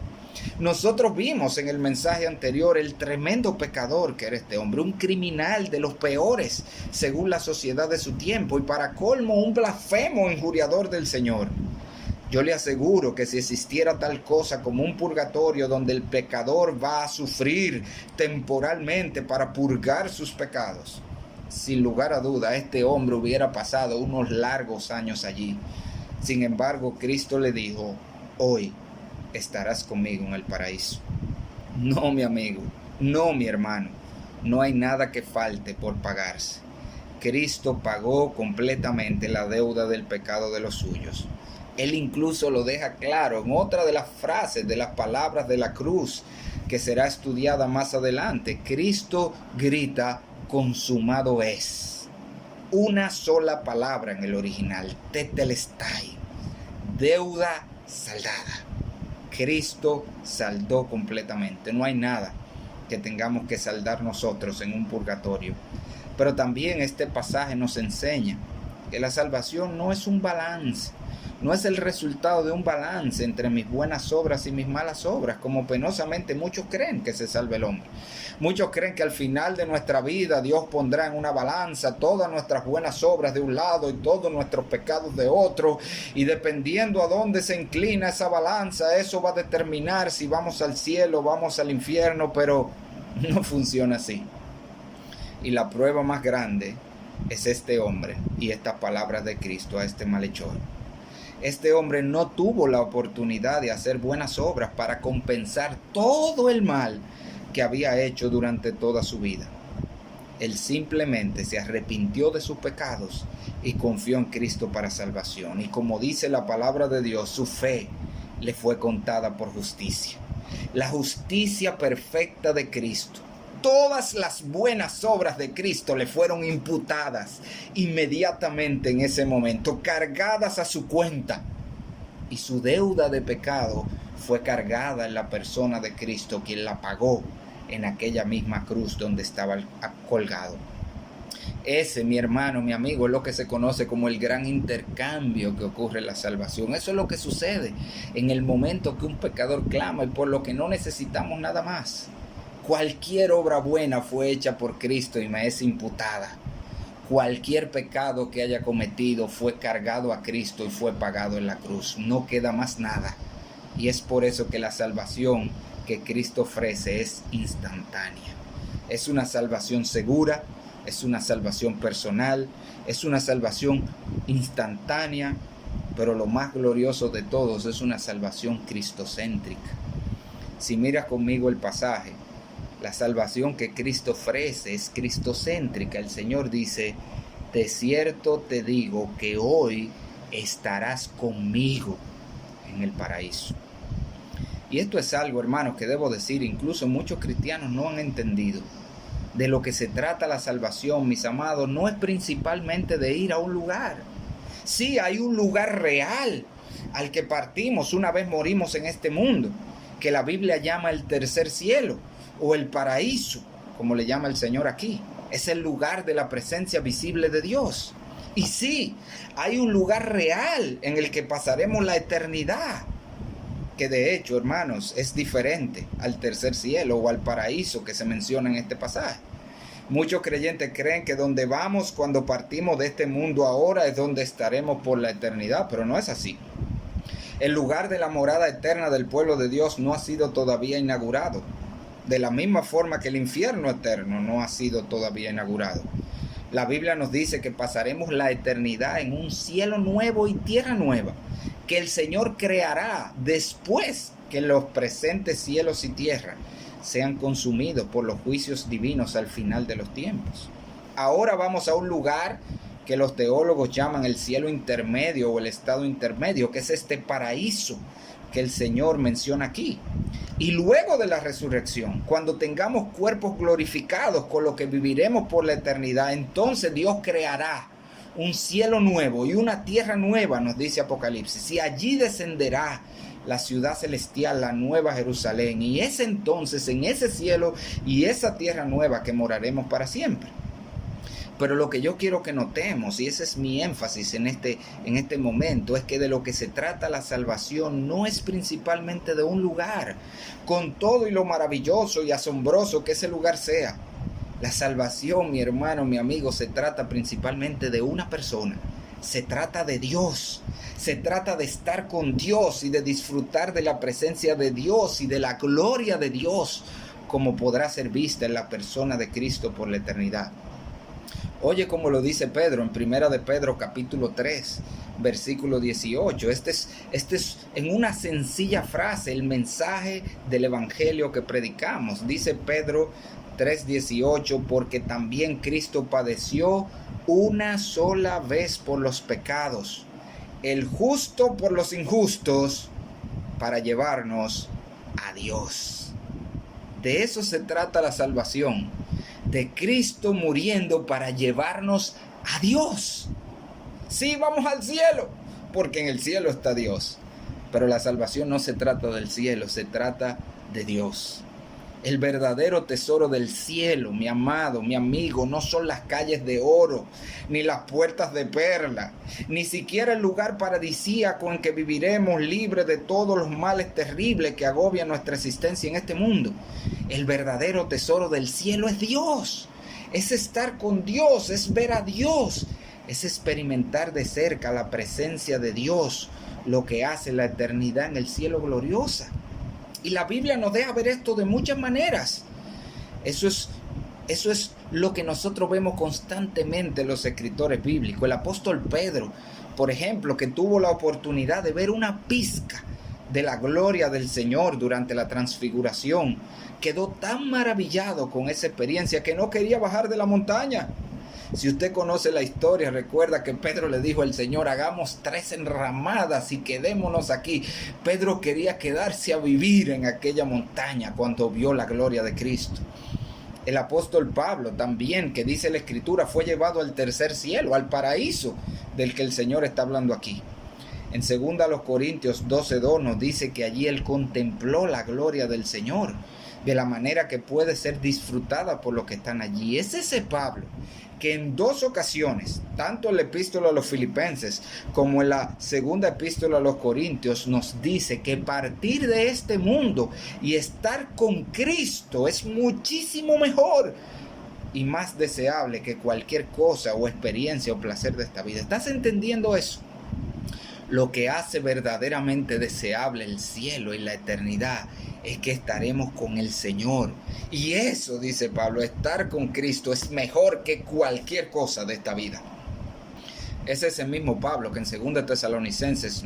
Nosotros vimos en el mensaje anterior el tremendo pecador que era este hombre, un criminal de los peores según la sociedad de su tiempo y para colmo un blasfemo injuriador del Señor. Yo le aseguro que si existiera tal cosa como un purgatorio donde el pecador va a sufrir temporalmente para purgar sus pecados, sin lugar a duda este hombre hubiera pasado unos largos años allí. Sin embargo, Cristo le dijo: hoy estarás conmigo en el paraíso. No, mi amigo, no, mi hermano, no hay nada que falte por pagarse. Cristo pagó completamente la deuda del pecado de los suyos. Él incluso lo deja claro en otra de las frases de las palabras de la cruz que será estudiada más adelante. Cristo grita: consumado es. Una sola palabra en el original, tetelestai, deuda saldada. Cristo saldó completamente. No hay nada que tengamos que saldar nosotros en un purgatorio. Pero también este pasaje nos enseña que la salvación no es un balance, no es el resultado de un balance entre mis buenas obras y mis malas obras, como penosamente muchos creen que se salve el hombre. Muchos creen que al final de nuestra vida Dios pondrá en una balanza todas nuestras buenas obras de un lado y todos nuestros pecados de otro, y dependiendo a dónde se inclina esa balanza, eso va a determinar si vamos al cielo o vamos al infierno, pero no funciona así. Y la prueba más grande es este hombre y estas palabras de Cristo a este malhechor. Este hombre no tuvo la oportunidad de hacer buenas obras para compensar todo el mal que había hecho durante toda su vida. Él simplemente se arrepintió de sus pecados y confió en Cristo para salvación. Y como dice la palabra de Dios, su fe le fue contada por justicia. La justicia perfecta de Cristo. Todas las buenas obras de Cristo le fueron imputadas inmediatamente en ese momento, cargadas a su cuenta. Y su deuda de pecado fue cargada en la persona de Cristo, quien la pagó en aquella misma cruz donde estaba colgado. Ese, mi hermano, mi amigo, es lo que se conoce como el gran intercambio que ocurre en la salvación. Eso es lo que sucede en el momento que un pecador clama y por lo que no necesitamos nada más. Cualquier obra buena fue hecha por Cristo y me es imputada. Cualquier pecado que haya cometido fue cargado a Cristo y fue pagado en la cruz. No queda más nada. Y es por eso que la salvación que Cristo ofrece es instantánea. Es una salvación segura, es una salvación personal, es una salvación instantánea, pero lo más glorioso de todos es una salvación cristocéntrica. Si miras conmigo el pasaje, la salvación que Cristo ofrece es cristocéntrica. El Señor dice: de cierto te digo que hoy estarás conmigo en el paraíso. Y esto es algo, hermanos, que debo decir, incluso muchos cristianos no han entendido. De lo que se trata la salvación, mis amados, no es principalmente de ir a un lugar. Sí, hay un lugar real al que partimos una vez morimos en este mundo, que la Biblia llama el tercer cielo o el paraíso, como le llama el Señor aquí. Es el lugar de la presencia visible de Dios. Y sí, hay un lugar real en el que pasaremos la eternidad, que de hecho, hermanos, es diferente al tercer cielo o al paraíso que se menciona en este pasaje. Muchos creyentes creen que donde vamos cuando partimos de este mundo ahora es donde estaremos por la eternidad, pero no es así. El lugar de la morada eterna del pueblo de Dios no ha sido todavía inaugurado, de la misma forma que el infierno eterno no ha sido todavía inaugurado. La Biblia nos dice que pasaremos la eternidad en un cielo nuevo y tierra nueva, que el Señor creará después que los presentes cielos y tierra sean consumidos por los juicios divinos al final de los tiempos. Ahora vamos a un lugar que los teólogos llaman el cielo intermedio o el estado intermedio, que es este paraíso que el Señor menciona aquí. Y luego de la resurrección, cuando tengamos cuerpos glorificados con lo que viviremos por la eternidad, entonces Dios creará un cielo nuevo y una tierra nueva, nos dice Apocalipsis, y allí descenderá la ciudad celestial, la nueva Jerusalén, y es entonces en ese cielo y esa tierra nueva que moraremos para siempre. Pero lo que yo quiero que notemos, y ese es mi énfasis en este momento, es que de lo que se trata la salvación no es principalmente de un lugar, con todo y lo maravilloso y asombroso que ese lugar sea. La salvación, mi hermano, mi amigo, se trata principalmente de una persona. Se trata de Dios. Se trata de estar con Dios y de disfrutar de la presencia de Dios y de la gloria de Dios, como podrá ser vista en la persona de Cristo por la eternidad. Oye como lo dice Pedro en 1 de Pedro capítulo 3, versículo 18. Este es en una sencilla frase el mensaje del evangelio que predicamos. Dice Pedro 3:18, porque también Cristo padeció una sola vez por los pecados, el justo por los injustos, para llevarnos a Dios. De eso se trata la salvación, de Cristo muriendo para llevarnos a Dios. Sí, vamos al cielo, porque en el cielo está Dios, pero la salvación no se trata del cielo, se trata de Dios. El verdadero tesoro del cielo, mi amado, mi amigo, no son las calles de oro, ni las puertas de perla, ni siquiera el lugar paradisíaco en que viviremos libres de todos los males terribles que agobian nuestra existencia en este mundo. El verdadero tesoro del cielo es Dios, es estar con Dios, es ver a Dios, es experimentar de cerca la presencia de Dios, lo que hace la eternidad en el cielo gloriosa. Y la Biblia nos deja ver esto de muchas maneras. Eso es lo que nosotros vemos constantemente en los escritores bíblicos. El apóstol Pedro, por ejemplo, que tuvo la oportunidad de ver una pizca de la gloria del Señor durante la transfiguración, quedó tan maravillado con esa experiencia que no quería bajar de la montaña. Si usted conoce la historia, recuerda que Pedro le dijo al Señor, hagamos 3 enramadas y quedémonos aquí. Pedro quería quedarse a vivir en aquella montaña cuando vio la gloria de Cristo. El apóstol Pablo también, que dice la Escritura, fue llevado al tercer cielo, al paraíso del que el Señor está hablando aquí. En 2 Corintios 12:2 nos dice que allí él contempló la gloria del Señor de la manera que puede ser disfrutada por los que están allí. Es ese Pablo que en 2 ocasiones, tanto en la epístola a los Filipenses como en la segunda epístola a los Corintios, nos dice que partir de este mundo y estar con Cristo es muchísimo mejor y más deseable que cualquier cosa o experiencia o placer de esta vida. ¿Estás entendiendo eso? Lo que hace verdaderamente deseable el cielo y la eternidad es que estaremos con el Señor. Y eso, dice Pablo, estar con Cristo es mejor que cualquier cosa de esta vida. Ese es el mismo Pablo que en 2 Tesalonicenses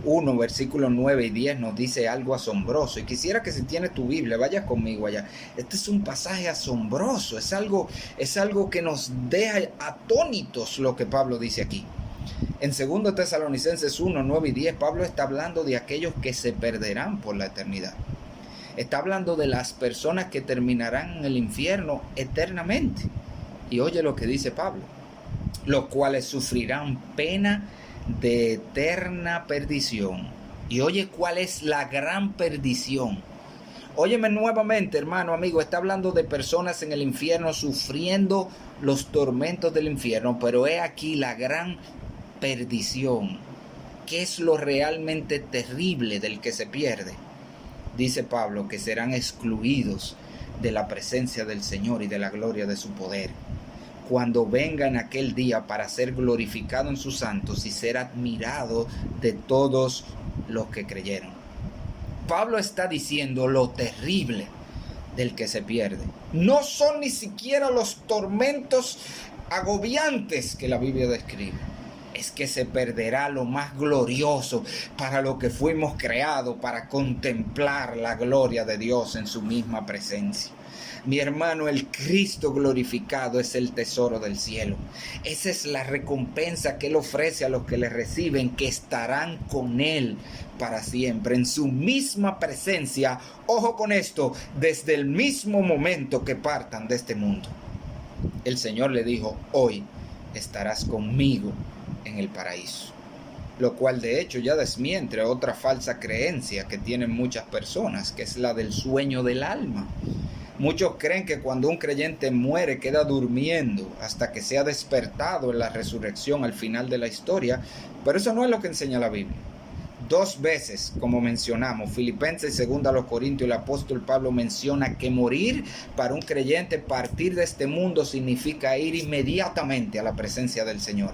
1, versículos 9 y 10 nos dice algo asombroso. Y quisiera que si tienes tu Biblia, vayas conmigo allá. Este es un pasaje asombroso. Es algo que nos deja atónitos lo que Pablo dice aquí. En 2 Tesalonicenses 1, 9 y 10, Pablo está hablando de aquellos que se perderán por la eternidad. Está hablando de las personas que terminarán en el infierno eternamente. Y oye lo que dice Pablo: los cuales sufrirán pena de eterna perdición. Y oye cuál es la gran perdición. Óyeme nuevamente, hermano, amigo, está hablando de personas en el infierno sufriendo los tormentos del infierno, pero he aquí la gran perdición. ¿Qué es lo realmente terrible del que se pierde? Dice Pablo que serán excluidos de la presencia del Señor y de la gloria de su poder, cuando venga en aquel día para ser glorificado en sus santos y ser admirado de todos los que creyeron. Pablo está diciendo lo terrible del que se pierde. No son ni siquiera los tormentos agobiantes que la Biblia describe. Es que se perderá lo más glorioso para lo que fuimos creados, para contemplar la gloria de Dios en su misma presencia. Mi hermano, el Cristo glorificado es el tesoro del cielo. Esa es la recompensa que Él ofrece a los que le reciben, que estarán con Él para siempre, en su misma presencia. Ojo con esto, desde el mismo momento que partan de este mundo. El Señor le dijo: hoy estarás conmigo en el paraíso. Lo cual de hecho ya desmiente otra falsa creencia que tienen muchas personas, que es la del sueño del alma. Muchos creen que cuando un creyente muere queda durmiendo hasta que sea despertado en la resurrección al final de la historia, pero eso no es lo que enseña la Biblia. 2 veces, como mencionamos, Filipenses y 2 Corintios, el apóstol Pablo menciona que morir para un creyente, partir de este mundo, significa ir inmediatamente a la presencia del Señor.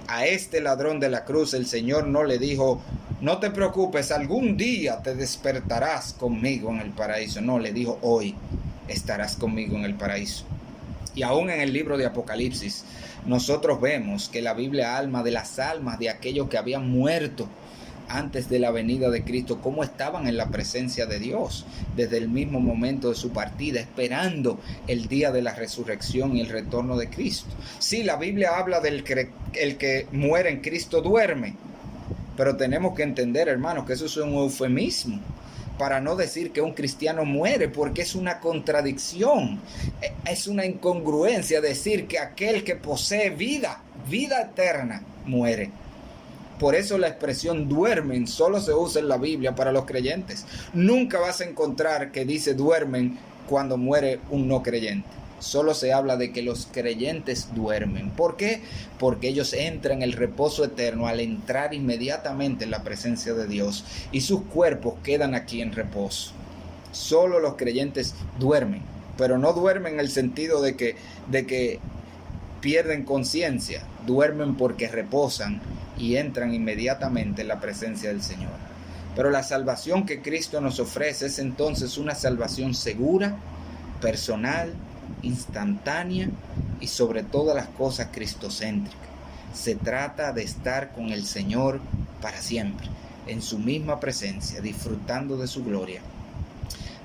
A este ladrón de la cruz el Señor no le dijo: no te preocupes, algún día te despertarás conmigo en el paraíso. No, le dijo: hoy estarás conmigo en el paraíso. Y aún en el libro de Apocalipsis nosotros vemos que la Biblia habla de las almas de aquellos que habían muerto antes de la venida de Cristo, cómo estaban en la presencia de Dios desde el mismo momento de su partida, esperando el día de la resurrección y el retorno de Cristo. Sí, la Biblia habla del que el que muere en Cristo duerme, pero tenemos que entender, hermanos, que eso es un eufemismo para no decir que un cristiano muere, porque es una contradicción, es una incongruencia decir que aquel que posee vida eterna, muere. Por eso la expresión duermen solo se usa en la Biblia para los creyentes. Nunca vas a encontrar que dice duermen cuando muere un no creyente. Solo se habla de que los creyentes duermen. ¿Por qué? Porque ellos entran en el reposo eterno al entrar inmediatamente en la presencia de Dios y sus cuerpos quedan aquí en reposo. Solo los creyentes duermen, pero no duermen en el sentido de que pierden conciencia. Duermen porque reposan y entran inmediatamente en la presencia del Señor. Pero la salvación que Cristo nos ofrece es entonces una salvación segura, personal, instantánea y sobre todas las cosas cristocéntrica. Se trata de estar con el Señor para siempre, en su misma presencia, disfrutando de su gloria.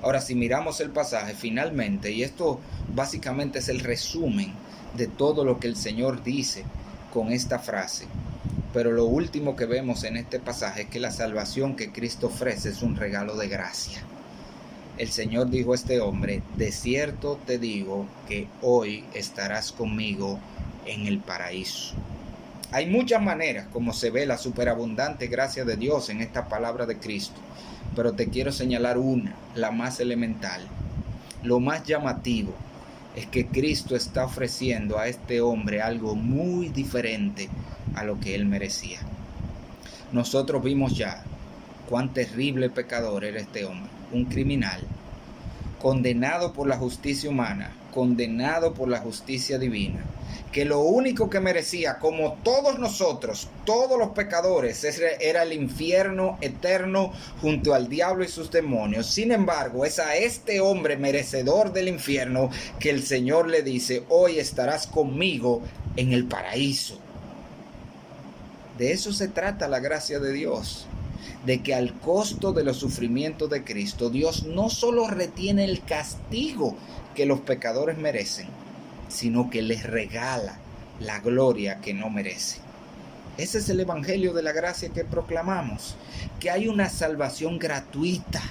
Ahora, si miramos el pasaje finalmente, y esto básicamente es el resumen de todo lo que el Señor dice con esta frase, pero lo último que vemos en este pasaje es que la salvación que Cristo ofrece es un regalo de gracia. El Señor dijo a este hombre: de cierto te digo que hoy estarás conmigo en el paraíso. Hay muchas maneras como se ve la superabundante gracia de Dios en esta palabra de Cristo, pero te quiero señalar una, la más elemental. Lo más llamativo es que Cristo está ofreciendo a este hombre algo muy diferente a lo que él merecía. Nosotros vimos ya cuán terrible pecador era este hombre, un criminal, condenado por la justicia humana, condenado por la justicia divina, que lo único que merecía, como todos nosotros, todos los pecadores, era el infierno eterno junto al diablo y sus demonios. Sin embargo, es a este hombre merecedor del infierno que el Señor le dice: hoy estarás conmigo en el paraíso. De eso se trata la gracia de Dios, de que al costo de los sufrimientos de Cristo, Dios no solo retiene el castigo que los pecadores merecen, sino que les regala la gloria que no merecen. Ese es el evangelio de la gracia que proclamamos, que hay una salvación gratuita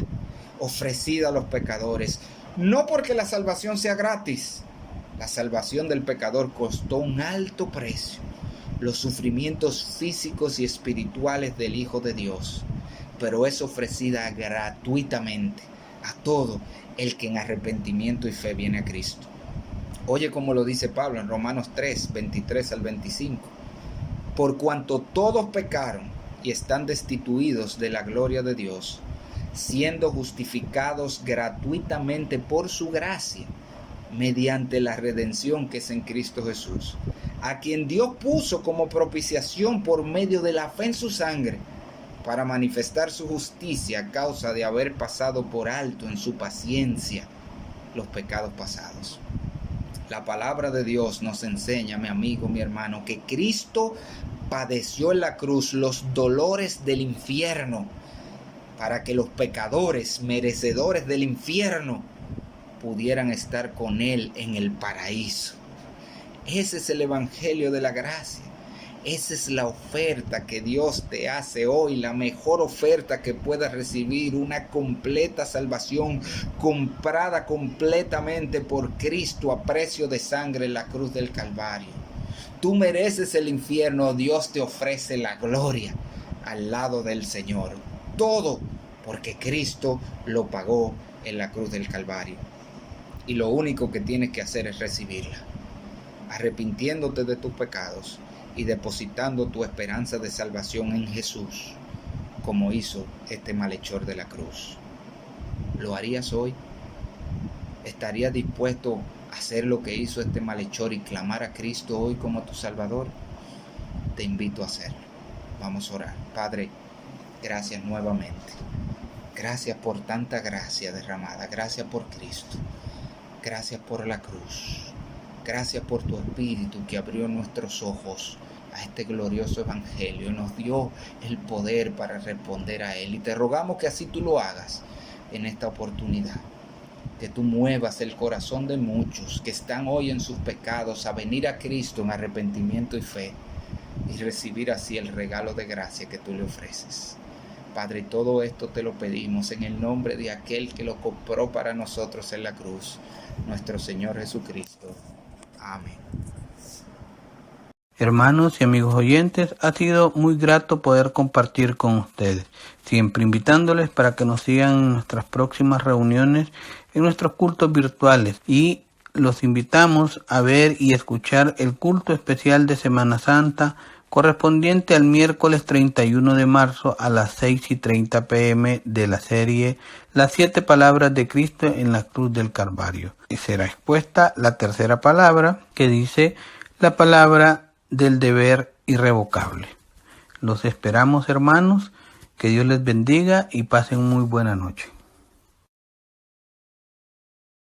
ofrecida a los pecadores, no porque la salvación sea gratis. La salvación del pecador costó un alto precio, los sufrimientos físicos y espirituales del Hijo de Dios, pero es ofrecida gratuitamente a todo el que en arrepentimiento y fe viene a Cristo. Oye como lo dice Pablo en Romanos 3, 23 al 25. Por cuanto todos pecaron y están destituidos de la gloria de Dios, siendo justificados gratuitamente por su gracia, mediante la redención que es en Cristo Jesús, a quien Dios puso como propiciación por medio de la fe en su sangre, para manifestar su justicia a causa de haber pasado por alto en su paciencia los pecados pasados. La palabra de Dios nos enseña, mi amigo, mi hermano, que Cristo padeció en la cruz los dolores del infierno para que los pecadores merecedores del infierno pudieran estar con Él en el paraíso. Ese es el evangelio de la gracia. Esa es la oferta que Dios te hace hoy, la mejor oferta que puedas recibir, una completa salvación comprada completamente por Cristo a precio de sangre en la cruz del Calvario. Tú mereces el infierno, Dios te ofrece la gloria al lado del Señor. Todo porque Cristo lo pagó en la cruz del Calvario. Y lo único que tienes que hacer es recibirla, arrepintiéndote de tus pecados y depositando tu esperanza de salvación en Jesús, como hizo este malhechor de la cruz. ¿Lo harías hoy? ¿Estarías dispuesto a hacer lo que hizo este malhechor y clamar a Cristo hoy como tu Salvador? Te invito a hacerlo. Vamos a orar. Padre, gracias nuevamente. Gracias por tanta gracia derramada. Gracias por Cristo. Gracias por la cruz. Gracias por tu Espíritu que abrió nuestros ojos a este glorioso evangelio y nos dio el poder para responder a él. Y te rogamos que así tú lo hagas en esta oportunidad. Que tú muevas el corazón de muchos que están hoy en sus pecados a venir a Cristo en arrepentimiento y fe y recibir así el regalo de gracia que tú le ofreces. Padre, todo esto te lo pedimos en el nombre de aquel que lo compró para nosotros en la cruz, nuestro Señor Jesucristo. Amén. Hermanos y amigos oyentes, ha sido muy grato poder compartir con ustedes, siempre invitándoles para que nos sigan en nuestras próximas reuniones, en nuestros cultos virtuales, y los invitamos a ver y escuchar el culto especial de Semana Santa correspondiente al miércoles 31 de marzo a las 6:30 p.m. de la serie Las 7 palabras de Cristo en la cruz del Calvario. Y será expuesta la tercera palabra, que dice la palabra del deber irrevocable. Los esperamos, hermanos, que Dios les bendiga y pasen muy buena noche.